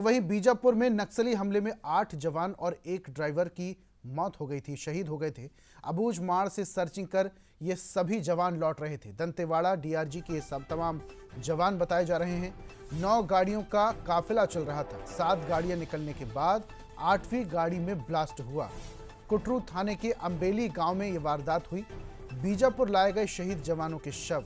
वहीं बीजापुर में नक्सली हमले में 8 जवान और एक ड्राइवर की मौत हो गई थी, शहीद हो गए थे। अबूझमाड़ से सर्चिंग कर ये सभी जवान लौट रहे थे। दंतेवाड़ा डीआरजी के सब तमाम जवान बताए जा रहे हैं। 9 गाड़ियों का काफिला चल रहा था। 7 गाड़ियां निकलने के बाद 8वीं गाड़ी में ब्लास्ट हुआ। कुटरू थाने के अंबेली गांव में यह वारदात हुई। बीजापुर लाए गए शहीद जवानों के शव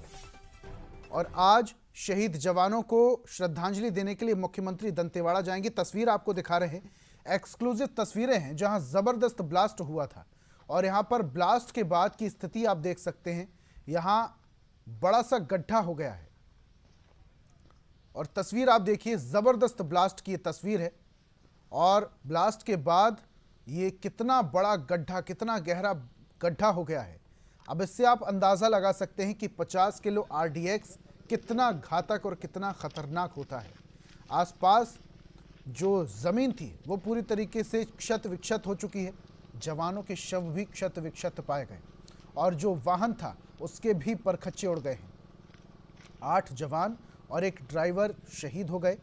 और आज शहीद जवानों को श्रद्धांजलि देने के लिए मुख्यमंत्री दंतेवाड़ा जाएंगे। तस्वीर आपको दिखा रहे हैं, एक्सक्लूसिव तस्वीरें हैं जहां जबरदस्त ब्लास्ट हुआ था और यहां पर ब्लास्ट के बाद की स्थिति आप देख सकते हैं। यहां बड़ा सा गड्ढा हो गया है और तस्वीर आप देखिए, जबरदस्त ब्लास्ट की तस्वीर है और ब्लास्ट के बाद ये कितना बड़ा गड्ढा, कितना गहरा गड्ढा हो गया है। अब इससे आप अंदाजा लगा सकते हैं कि 50 किलो आरडीएक्स कितना घातक और कितना खतरनाक होता है। आसपास जो जमीन थी वो पूरी तरीके से क्षत विक्षत हो चुकी है। जवानों के शव भी क्षत विक्षत पाए गए और जो वाहन था उसके भी परखच्चे उड़ गए हैं। 8 जवान और एक ड्राइवर शहीद हो गए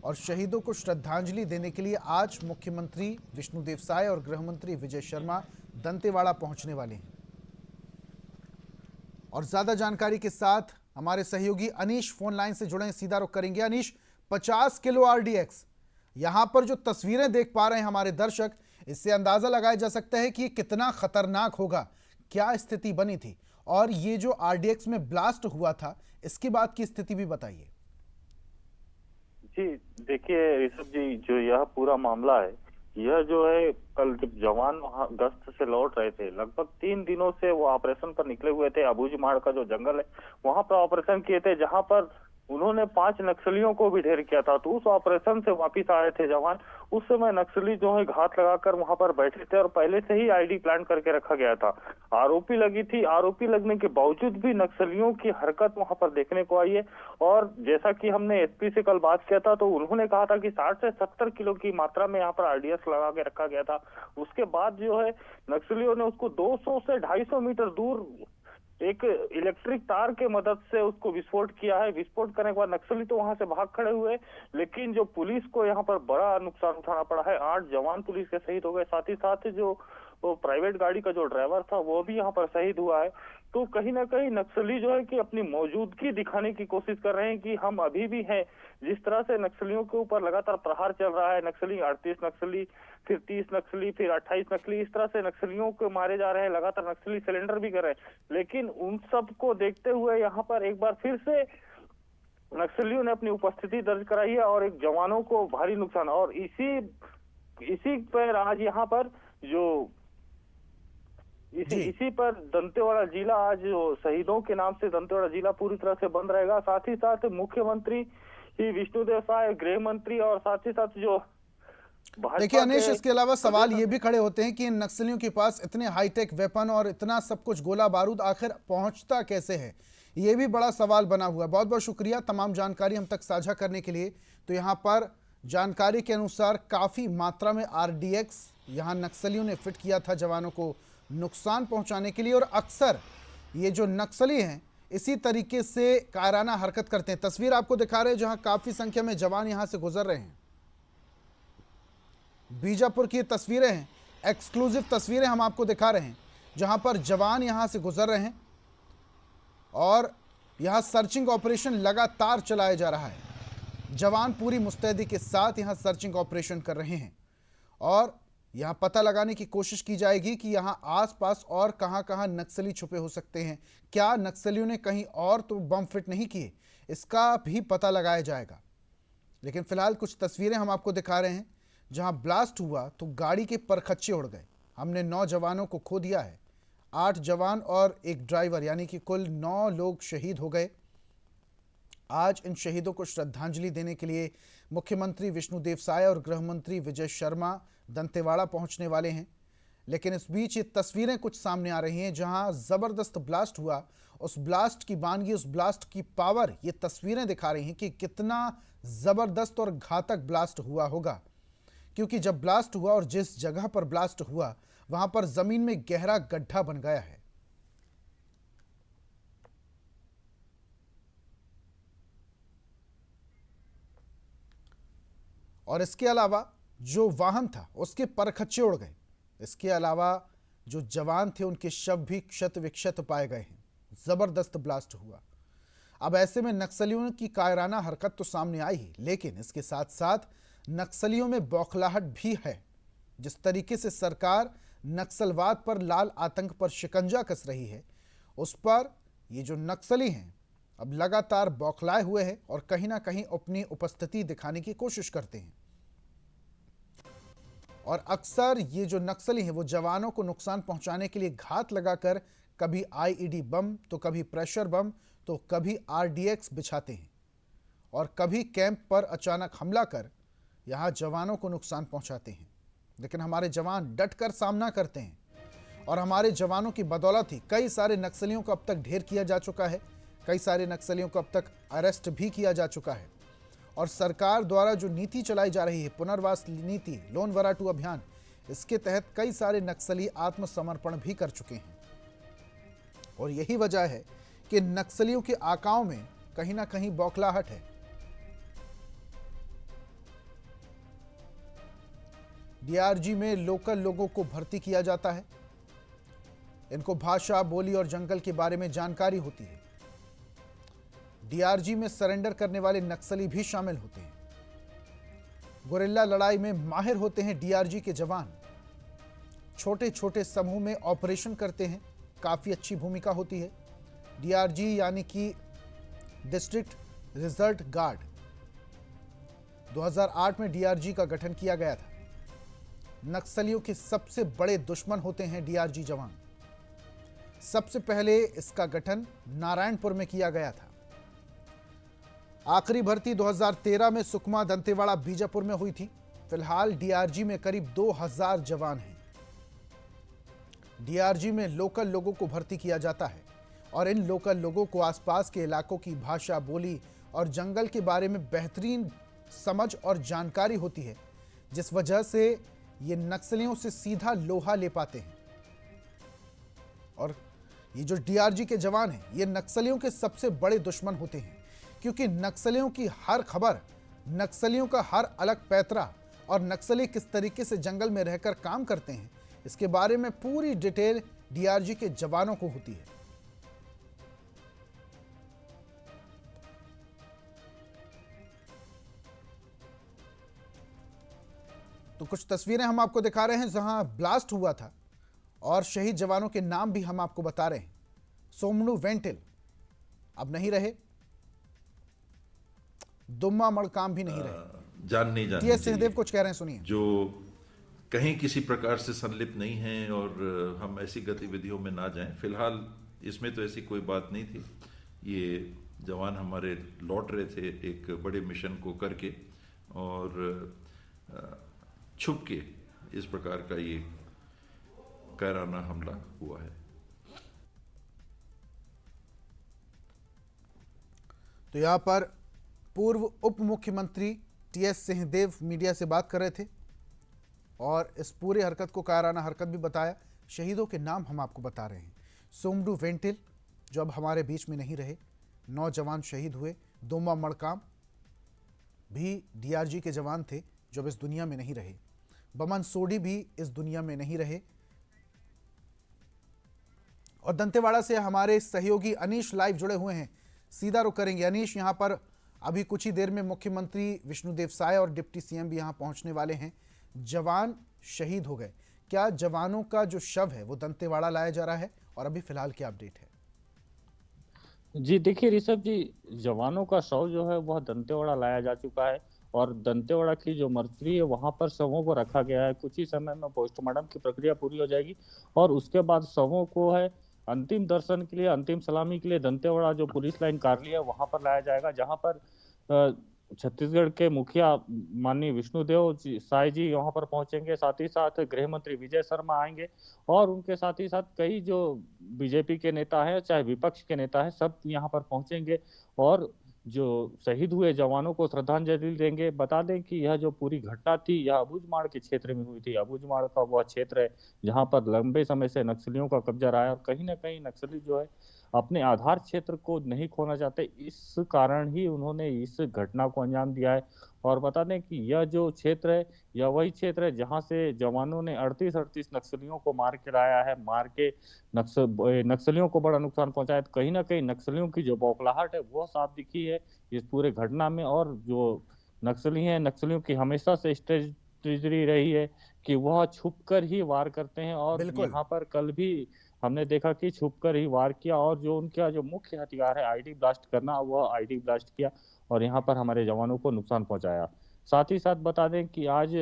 और शहीदों को श्रद्धांजलि देने के लिए आज मुख्यमंत्री विष्णुदेव साय और गृह मंत्री विजय शर्मा दंतेवाड़ा पहुंचने वाले हैं। और ज्यादा जानकारी के साथ हमारे सहयोगी अनीश फोन लाइन से जुड़े हैं, सीधा रुख करेंगे। अनीश, 50 किलो आरडीएक्स, यहां पर जो तस्वीरें देख पा रहे हैं हमारे दर्शक, इससे अंदाजा लगाया जा सकता है कि ये कितना खतरनाक होगा। क्या स्थिति बनी थी और ये जो आरडीएक्स में ब्लास्ट हुआ था इसके बाद की स्थिति भी बताइए। जी देखिए ऋषभ जी, जो यह पूरा मामला है, यह जो है कल जब जवान वहां गश्त से लौट रहे थे, लगभग 3 दिनों से वो ऑपरेशन पर निकले हुए थे। अबूझमाड़ का जो जंगल है वहां पर ऑपरेशन किए थे, जहां पर उन्होंने 5 नक्सलियों को भी ढेर किया था। तो उस ऑपरेशन से वापिस आए थे जवान। उस समय नक्सली जो है घात लगाकर वहां पर बैठे थे और पहले से ही आईडी प्लान करके रखा गया था। आरोपी लगी थी। आरोपी लगने के बावजूद भी नक्सलियों की हरकत वहां पर देखने को आई है। और जैसा कि हमने एसपी से कल बात किया था तो उन्होंने कहा था कि 60 से 70 किलो की मात्रा में यहाँ पर आरडीएक्स लगा के रखा गया था। उसके बाद जो है नक्सलियों ने उसको 200 से 250 मीटर दूर एक इलेक्ट्रिक तार के मदद से उसको विस्फोट किया है। विस्फोट करने के बाद नक्सली तो वहां से भाग खड़े हुए, लेकिन जो पुलिस को यहाँ पर बड़ा नुकसान उठाना पड़ा है। 8 जवान पुलिस के शहीद हो गए। साथ ही साथ जो प्राइवेट गाड़ी का जो ड्राइवर था वो भी यहाँ पर शहीद हुआ है। तो कहीं ना कहीं नक्सली जो है कि अपनी मौजूदगी दिखाने की कोशिश कर रहे हैं कि हम अभी भी हैं। जिस तरह से नक्सलियों के ऊपर लगातार प्रहार चल रहा है, नक्सली 38 नक्सली, फिर 30 नक्सली, फिर 28 नक्सली, इस तरह से नक्सलियों को मारे जा रहे हैं। लगातार नक्सली सिलेंडर भी कर रहे हैं। लेकिन उन सब को देखते हुए यहाँ पर एक बार फिर से नक्सलियों ने अपनी उपस्थिति दर्ज कराई है और एक जवानों को भारी नुकसान। और इसी पर आज यहाँ पर जो इसी पर दंतेवाड़ा जिला, आज शहीदों के नाम से दंतेवाड़ा जिला पूरी तरह से बंद रहेगा। साथ ही साथ मुख्यमंत्री विष्णुदेव साय, गृह मंत्री और साथ ही साथ जो देखिए अनीश, इसके अलावा सवाल ये भी खड़े होते हैं कि इन नक्सलियों के पास इतने हाईटेक वेपन और इतना सब कुछ गोला बारूद आखिर पहुंचता कैसे है, ये भी बड़ा सवाल बना हुआ है। बहुत बहुत शुक्रिया तमाम जानकारी हम तक साझा करने के लिए। तो यहाँ पर जानकारी के अनुसार काफ़ी मात्रा में आरडीएक्स यहाँ नक्सलियों ने फिट किया था जवानों को नुकसान पहुंचाने के लिए। और अक्सर ये जो नक्सली हैं इसी तरीके से कायराना हरकत करते हैं। तस्वीर आपको दिखा रहे हैं जहां काफ़ी संख्या में जवान यहां से गुजर रहे हैं। बीजापुर की तस्वीरें हैं, एक्सक्लूसिव तस्वीरें हम आपको दिखा रहे हैं जहां पर जवान यहां से गुजर रहे हैं और यहां सर्चिंग ऑपरेशन लगातार चलाया जा रहा है। जवान पूरी मुस्तैदी के साथ यहां सर्चिंग ऑपरेशन कर रहे हैं और यहां पता लगाने की कोशिश की जाएगी कि यहां आसपास और कहां-कहां नक्सली छुपे हो सकते हैं। क्या नक्सलियों ने कहीं और तो बम फिट नहीं किए, इसका भी पता लगाया जाएगा। लेकिन फिलहाल कुछ तस्वीरें हम आपको दिखा रहे हैं जहां ब्लास्ट हुआ तो गाड़ी के परखच्चे उड़ गए। हमने 9 जवानों को खो दिया है। 8 जवान और एक ड्राइवर, यानी कि कुल 9 लोग शहीद हो गए। आज इन शहीदों को श्रद्धांजलि देने के लिए मुख्यमंत्री विष्णुदेव साय और गृह मंत्री विजय शर्मा दंतेवाड़ा पहुंचने वाले हैं। लेकिन इस बीच ये तस्वीरें कुछ सामने आ रही हैं जहां जबरदस्त ब्लास्ट हुआ। उस ब्लास्ट की वानगी, उस ब्लास्ट की पावर, ये तस्वीरें दिखा रही हैं कि कितना जबरदस्त और घातक ब्लास्ट हुआ होगा। क्योंकि जब ब्लास्ट हुआ और जिस जगह पर ब्लास्ट हुआ वहां पर जमीन में गहरा गड्ढा बन गया है। और इसके अलावा जो वाहन था उसके परखच्चे उड़ गए। इसके अलावा जो जवान थे उनके शव भी क्षत विक्षत पाए गए हैं। जबरदस्त ब्लास्ट हुआ। अब ऐसे में नक्सलियों की कायराना हरकत तो सामने आई ही, लेकिन इसके साथ साथ नक्सलियों में बौखलाहट भी है। जिस तरीके से सरकार नक्सलवाद पर लाल आतंक पर शिकंजा कस रही है, उस पर ये जो नक्सली हैं अब लगातार बौखलाए हुए हैं और कहीं ना कहीं अपनी उपस्थिति दिखाने की कोशिश करते हैं। और अक्सर ये जो नक्सली हैं वो जवानों को नुकसान पहुंचाने के लिए घात लगाकर कभी आईईडी बम तो कभी प्रेशर बम तो कभी आरडीएक्स बिछाते हैं और कभी कैंप पर अचानक हमला कर यहाँ जवानों को नुकसान पहुंचाते हैं। लेकिन हमारे जवान डटकर सामना करते हैं और हमारे जवानों की बदौलत ही कई सारे नक्सलियों को अब तक ढेर किया जा चुका है। कई सारे नक्सलियों को अब तक अरेस्ट भी किया जा चुका है। और सरकार द्वारा जो नीति चलाई जा रही है, पुनर्वास नीति, लोन वराटू अभियान, इसके तहत कई सारे नक्सली आत्मसमर्पण भी कर चुके हैं। और यही वजह है कि नक्सलियों के आकाओं में कहीं ना कहीं बौखलाहट है। डीआरजी में लोकल लोगों को भर्ती किया जाता है। इनको भाषा, बोली और जंगल के बारे में जानकारी होती है। डीआरजी में सरेंडर करने वाले नक्सली भी शामिल होते हैं। गुरिल्ला लड़ाई में माहिर होते हैं डीआरजी के जवान। छोटे छोटे समूह में ऑपरेशन करते हैं, काफी अच्छी भूमिका होती है। डीआरजी यानी कि डिस्ट्रिक्ट रिजल्ट गार्ड, 2008 में डीआरजी का गठन किया गया था। नक्सलियों के सबसे बड़े दुश्मन होते हैं डीआरजी जवान। सबसे पहले इसका गठन नारायणपुर में किया गया था। आखिरी भर्ती 2013 में सुकमा, दंतेवाड़ा, बीजापुर में हुई थी। फिलहाल डीआरजी में करीब 2000 जवान हैं। डीआरजी में लोकल लोगों को भर्ती किया जाता है और इन लोकल लोगों को आसपास के इलाकों की भाषा, बोली और जंगल के बारे में बेहतरीन समझ और जानकारी होती है, जिस वजह से ये नक्सलियों से सीधा लोहा ले पाते हैं। और ये जो डीआरजी के जवान हैं, ये नक्सलियों के सबसे बड़े दुश्मन होते हैं, क्योंकि नक्सलियों की हर खबर, नक्सलियों का हर अलग पैतरा और नक्सली किस तरीके से जंगल में रहकर काम करते हैं, इसके बारे में पूरी डिटेल डीआरजी के जवानों को होती है। तो कुछ तस्वीरें हम आपको दिखा रहे हैं जहां ब्लास्ट हुआ था और शहीद जवानों के नाम भी हम आपको बता रहे हैं। सोमनू वेंटिल अब नहीं रहे, दुम्मा मड़काम भी नहीं रहे। जान नहीं जानी टीएस सिंहदेव कुछ कह रहे हैं, सुनिए। जो कहीं किसी प्रकार से संलिप्त नहीं हैं और हम ऐसी गतिविधियों में ना जाएं। फिलहाल इसमें तो ऐसी कोई बात नहीं थी। ये जवान हमारे लौट रहे थे एक बड़े मिशन को करके और छुप के इस प्रकार का ये कायराना हमला हुआ है। तो यहां पर पूर्व उप मुख्यमंत्री टीएस सिंहदेव मीडिया से बात कर रहे थे और इस पूरे हरकत को कायराना हरकत भी बताया। शहीदों के नाम हम आपको बता रहे हैं। सोमडू वेंटिल जो अब हमारे बीच में नहीं रहे, 9 जवान शहीद हुए। दुम्मा मड़काम भी डीआरजी के जवान थे जो अब इस दुनिया में नहीं रहे। बमन सोडी भी इस दुनिया में नहीं रहे। और दंतेवाड़ा से हमारे सहयोगी अनीश लाइव जुड़े हुए हैं, सीधा रुख करेंगे। अनीश, यहां पर अभी कुछ ही देर में मुख्यमंत्री विष्णुदेव साय और डिप्टी सीएम भी यहां पहुंचने वाले हैं। जवान शहीद हो गए, क्या जवानों का जो शव है वो दंतेवाड़ा लाया जा रहा है और अभी फिलहाल क्या अपडेट है? जी देखिए ऋषभ जी, जवानों का शव जो है वह दंतेवाड़ा लाया जा चुका है और दंतेवाड़ा की जो मर्चरी है वहां पर शवों को रखा गया है। कुछ ही समय में पोस्टमार्टम की प्रक्रिया पूरी हो जाएगी और उसके बाद शवों को है अंतिम दर्शन के लिए, अंतिम सलामी के लिए दंतेवाड़ा जो पुलिस लाइन कार्यालय है वहां पर लाया जाएगा, जहां पर छत्तीसगढ़ के मुखिया माननीय विष्णुदेव साय जी वहां पर पहुंचेंगे। साथ ही साथ गृह मंत्री विजय शर्मा आएंगे और उनके साथ ही साथ कई जो बीजेपी के नेता हैं, चाहे विपक्ष के नेता हैं, सब यहाँ पर पहुंचेंगे और जो शहीद हुए जवानों को श्रद्धांजलि देंगे। बता दें कि यह जो पूरी घटना थी यह अबूझमाड़ के क्षेत्र में हुई थी। अबूझमाड़ का वह क्षेत्र है जहां पर लंबे समय से नक्सलियों का कब्जा रहा है और कहीं ना कहीं नक्सली जो है अपने आधार क्षेत्र को नहीं खोना चाहते, इस कारण ही उन्होंने इस घटना को अंजाम दिया है। और बता दें कि यह जो क्षेत्र है, यह वही क्षेत्र है जहां से जवानों ने 38 नक्सलियों को मार के लाया है। मार के नक्सलियों को बड़ा नुकसान पहुंचाया। तो कहीं ना कहीं नक्सलियों की जो बौखलाहट है वो साफ दिखी है इस पूरे घटना में। और जो नक्सली हैं, नक्सलियों की हमेशा से स्ट्रेटजी रही है कि वह छुपकर ही वार करते हैं, और बिल्कुल। यहाँ पर कल भी हमने देखा कि छुपकर ही वार किया, और जो उनका जो मुख्य हथियार है आईडी ब्लास्ट करना, वह आईडी ब्लास्ट किया और यहाँ पर हमारे जवानों को नुकसान पहुंचाया। साथ ही साथ बता दें कि आज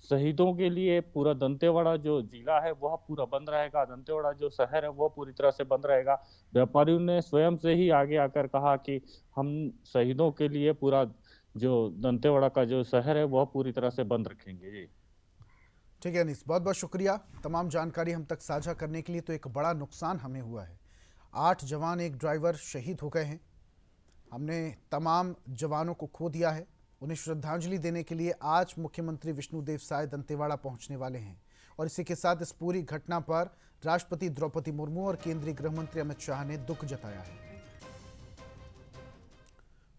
शहीदों के लिए पूरा दंतेवाड़ा जो जिला है वह पूरा बंद रहेगा। दंतेवाड़ा जो शहर है वह पूरी तरह से बंद रहेगा। व्यापारियों ने स्वयं से ही आगे आकर कहा कि हम शहीदों के लिए पूरा जो दंतेवाड़ा का जो शहर है वह पूरी तरह से बंद रखेंगे। जी ठीक है अनीस, बहुत बहुत शुक्रिया तमाम जानकारी हम तक साझा करने के लिए। तो एक बड़ा नुकसान हमें हुआ है, 8 जवान एक ड्राइवर शहीद हो गए हैं। हमने तमाम जवानों को खो दिया है। उन्हें श्रद्धांजलि देने के लिए आज मुख्यमंत्री विष्णुदेव साय दंतेवाड़ा पहुंचने वाले हैं। और इसी के साथ इस पूरी घटना पर राष्ट्रपति द्रौपदी मुर्मू और केंद्रीय गृह मंत्री अमित शाह ने दुख जताया है।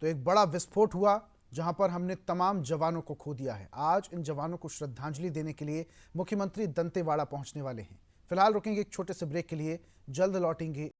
तो एक बड़ा विस्फोट हुआ जहां पर हमने तमाम जवानों को खो दिया है। आज इन जवानों को श्रद्धांजलि देने के लिए मुख्यमंत्री दंतेवाड़ा पहुंचने वाले हैं। फिलहाल रुकेंगे एक छोटे से ब्रेक के लिए, जल्द लौटेंगे।